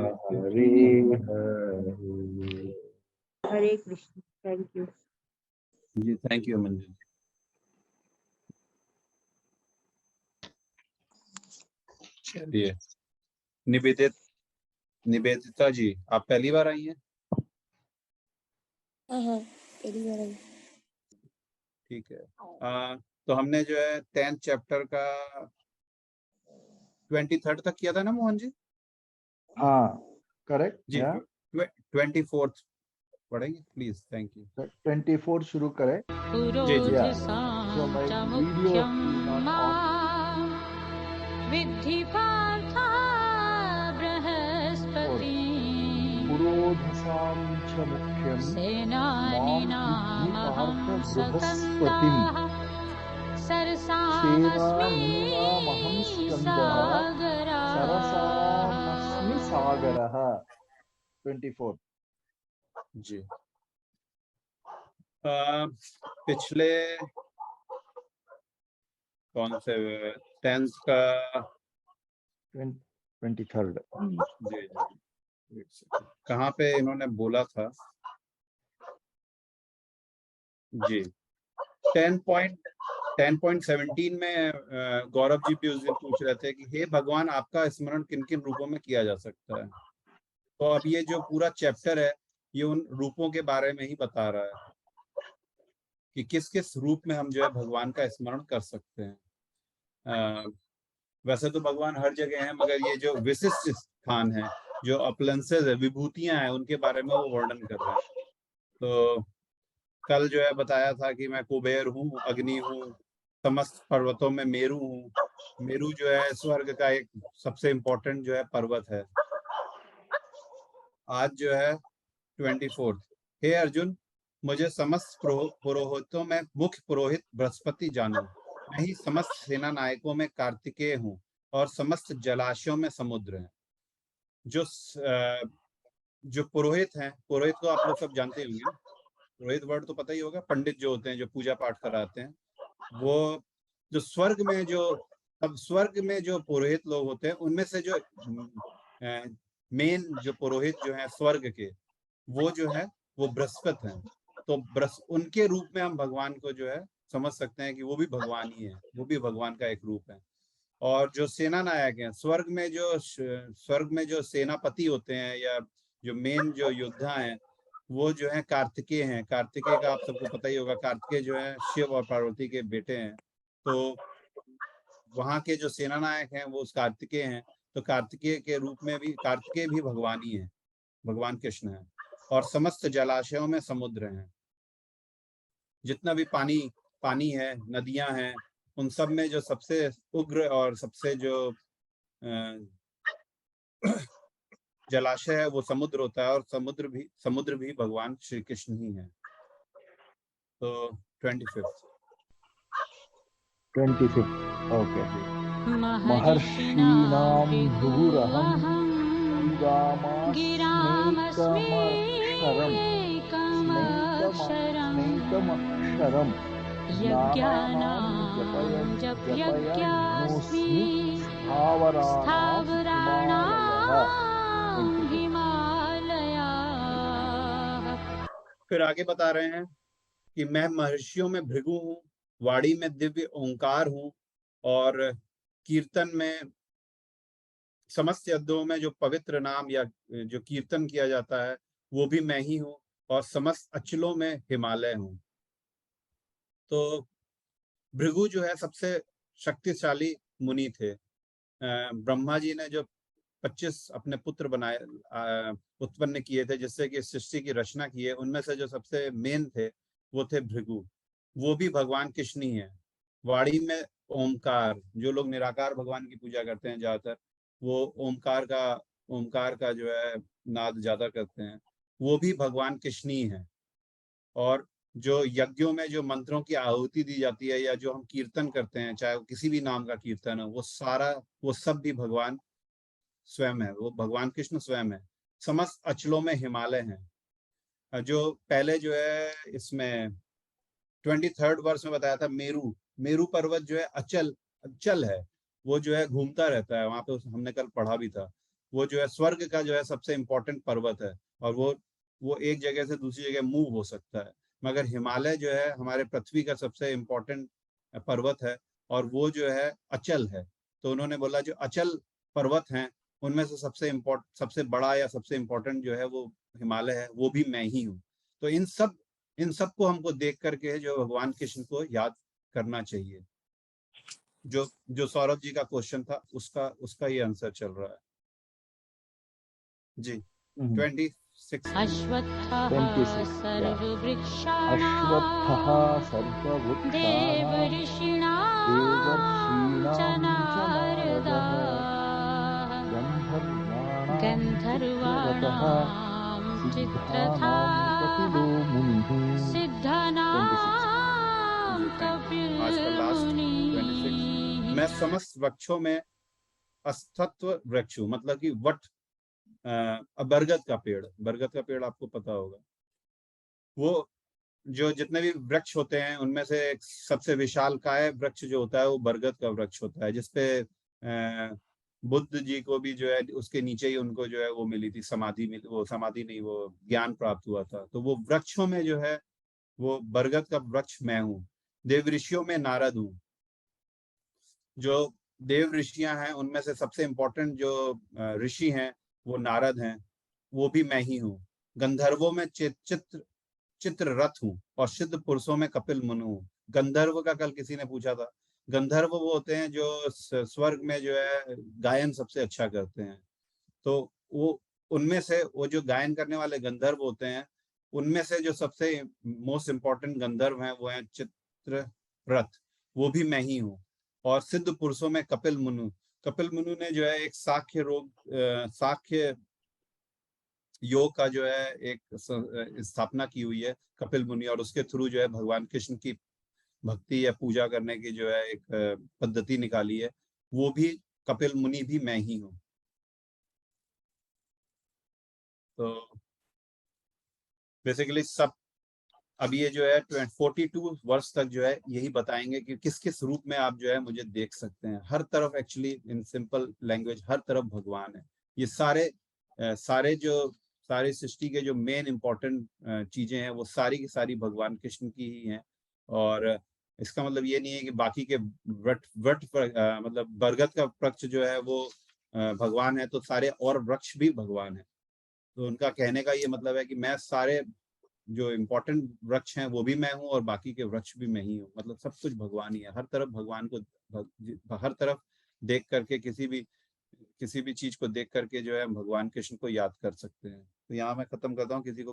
Hare Hare. Hare Krishna. Thank you ji, thank you Aman ji. चलिए, निवेदिता जी, आप पहली बार आई हैं? हाँ पहली बार आई। ठीक है। तो हमने जो है 10th चैप्टर का 23rd तक किया था ना मोहन जी? हाँ करेक्ट जी। 24th पढ़ेंगे प्लीज। Thank you. 24 शुरू करें। जी जी। So my video is not on. विद्धि पार्थ बृहस्पति पुरोधसां च मुख्यं सेनानीनामहं मां विद्धि पार्थ सकन्दः सरसामस्मि सेनानीनामहं स्कन्दः सागरः सरसामस्मि सागरः। 24 जी। पिछले कौन से 10th का 23rd जी जी कहाँ पे इन्होंने बोला था? जी 10.17 में गौरव जी भी उस दिन पूछ रहे थे कि हे भगवान, आपका स्मरण किन किन रूपों में किया जा सकता है। तो अब ये जो पूरा चैप्टर है ये उन रूपों के बारे में ही बता रहा है कि किस किस रूप में हम जो है भगवान का स्मरण कर सकते हैं। वैसे तो भगवान हर जगह हैं, मगर ये जो विशिष्ट स्थान है, जो अपलेंसेज है, विभूतियां हैं, उनके बारे में वो वर्णन कर रहे हैं। तो कल जो है बताया था कि मैं कुबेर हूँ, अग्नि हूँ, समस्त पर्वतों में मेरू हूँ। मेरू जो है स्वर्ग का एक सबसे इम्पोर्टेंट जो है पर्वत है। आज जो है 24th। हे अर्जुन, मुझे समस्त पुरोहितों में मुख्य पुरोहित बृहस्पति जानो। मैं ही समस्त सेना नायकों में कार्तिकेय हूँ और समस्त जलाशयों में समुद्र है। जो पुरोहित हैं, पुरोहित को आप लोग सब जानते होंगे। पुरोहित वर्ड तो पता ही होगा, पंडित जो होते हैं जो पूजा पाठ कराते हैं। वो जो स्वर्ग में जो पुरोहित लोग होते हैं, उनमें से जो मेन जो पुरोहित जो है स्वर्ग के, वो जो है वो बृहस्पति हैं। तो उनके रूप में हम भगवान को जो है समझ सकते हैं कि वो भी भगवान ही है, वो भी भगवान का एक रूप है। और जो सेना नायक हैं, स्वर्ग में जो सेनापति होते हैं या जो मेन जो योद्धा हैं, वो जो है कार्तिकेय हैं। कार्तिकेय का आप सबको पता ही होगा। कार्तिकेय जो है शिव और पार्वती के बेटे हैं। तो वहाँ के जो सेना नायक हैं वो उस कार्तिकेय हैं। तो कार्तिकेय के रूप में भी कार्तिकेय भी भगवान ही है, भगवान कृष्ण है। और समस्त जलाशयों में समुद्र हैं। जितना भी पानी है, नदियां हैं, उन सब में जो सबसे उग्र और सबसे जो जलाशय है वो समुद्र होता है। और समुद्र भी भगवान श्री कृष्ण ही है। तो 25th ओके। महर्षीणां भृगुरहं गिरामास्मैकमक्षरम् ज्ञानानां जपयज्ञोऽस्मि स्थावराणां हिमालयाः। फिर आगे बता रहे हैं कि मैं महर्षियों में भृगु हूँ, वाणी में दिव्य ओंकार हूँ, और कीर्तन में समस्त यज्ञों में जो पवित्र नाम या जो कीर्तन किया जाता है वो भी मैं ही हूँ, और समस्त अचलों में हिमालय हूँ। तो भृगु जो है सबसे शक्तिशाली मुनि थे। ब्रह्मा जी ने जो 25 अपने पुत्र उत्पन्न किए थे, जिससे कि सृष्टि की रचना की है, उनमें से जो सबसे मेन थे वो थे भृगु। वो भी भगवान कृष्ण ही है। वाणी में ओमकार, जो लोग निराकार भगवान की पूजा करते हैं ज्यादातर, वो ओमकार का जो है नाद ज्यादा करते हैं, वो भी भगवान कृष्ण ही है। और जो यज्ञों में जो मंत्रों की आहुति दी जाती है या जो हम कीर्तन करते हैं, चाहे वो किसी भी नाम का कीर्तन हो, वो सब भी भगवान स्वयं है, वो भगवान कृष्ण स्वयं है। समस्त अचलों में हिमालय है। जो पहले जो है इसमें 23rd वर्ष में बताया था, मेरू पर्वत जो है अचल है, वो जो है घूमता रहता है। वहां पे हमने कल पढ़ा भी था। वो जो है स्वर्ग का जो है सबसे इम्पोर्टेंट पर्वत है, और वो एक जगह से दूसरी जगह मूव हो सकता है। मगर हिमालय जो है हमारे पृथ्वी का सबसे इम्पोर्टेंट पर्वत है, और वो जो है अचल है। तो उन्होंने बोला जो अचल पर्वत हैं उनमें से सबसे बड़ा या सबसे इम्पोर्टेंट जो है वो हिमालय है, वो भी मैं ही हूँ। तो इन सब को हमको देख करके जो भगवान कृष्ण को याद करना चाहिए। जो सौरभ जी का क्वेश्चन था उसका ये आंसर चल रहा है जी। 26 अश्वत्थः 26, yeah. सर्ववृक्षाणां अश्वत्थः सर्ववृक्षाणां देवऋषीणां च देवर्षीणां च नारदाः नारदः गन्धर्वाणां चित्ररथः गन्धर्वाणां चित्रथा सिद्धानां कपिलो मुनिः। सिद्धानां 26 जी, थैंक यू। आज का कपिल लास्ट 26। मुनिः। मैं समस्त वृक्षों में अस्थत्व वृक्ष हूँ, मतलब कि बरगद का पेड़ आपको पता होगा। वो जो जितने भी वृक्ष होते हैं उनमें से एक सबसे विशालकाय वृक्ष जो होता है वो बरगद का वृक्ष होता है, जिसपे बुद्ध जी को भी जो है उसके नीचे ही उनको जो है वो मिली थी समाधि, वो समाधि नहीं, वो ज्ञान प्राप्त हुआ था। तो वो वृक्षों में जो है वो बरगद का वृक्ष मैं हूँ। देव ऋषियों में नारद हूँ। जो देव ऋषियां हैं उनमें से सबसे इम्पोर्टेंट जो ऋषि हैं वो नारद हैं, वो भी मैं ही हूँ। गंधर्वों में चित्ररथ हूँ, और सिद्ध पुरुषों में कपिल मुनि हूँ। गंधर्व का कल किसी ने पूछा था। गंधर्व वो होते हैं जो स्वर्ग में जो है गायन सबसे अच्छा करते हैं। तो वो उनमें से वो जो गायन करने वाले गंधर्व होते हैं उनमें से जो सबसे मोस्ट इम्पोर्टेंट गंधर्व हैं वो हैं चित्ररथ, वो भी मैं ही हूँ। और सिद्ध पुरुषों में कपिल मुनि ने जो है एक साख्य योग का जो है एक स्थापना की हुई है कपिल मुनि, और उसके थ्रू जो है भगवान कृष्ण की भक्ति या पूजा करने की जो है एक पद्धति निकाली है। वो भी कपिल मुनि भी मैं ही हूँ। तो बेसिकली सब अब ये जो है 42 वर्ष तक जो है यही बताएंगे कि किस किस रूप में आप जो है मुझे देख सकते हैं। हर तरफ एक्चुअली इन सिंपल लैंग्वेज हर तरफ भगवान है। ये सारी सृष्टि के जो मेन इंपॉर्टेंट चीजें हैं वो सारी की सारी भगवान कृष्ण की ही हैं। और इसका मतलब ये नहीं है कि बाकी के मतलब बरगद का वृक्ष जो है वो भगवान है तो सारे और वृक्ष भी भगवान है। तो उनका कहने का ये मतलब है कि मैं सारे जो इम्पोर्टेंट वृक्ष हैं वो भी मैं हूँ और बाकी के वृक्ष भी मैं ही हूँ। मतलब सब कुछ भगवान ही है। हर तरफ भगवान को हर तरफ देख करके किसी भी चीज को देख करके जो है भगवान कृष्ण को याद कर सकते हैं। तो यहाँ मैं खत्म करता हूँ। किसी को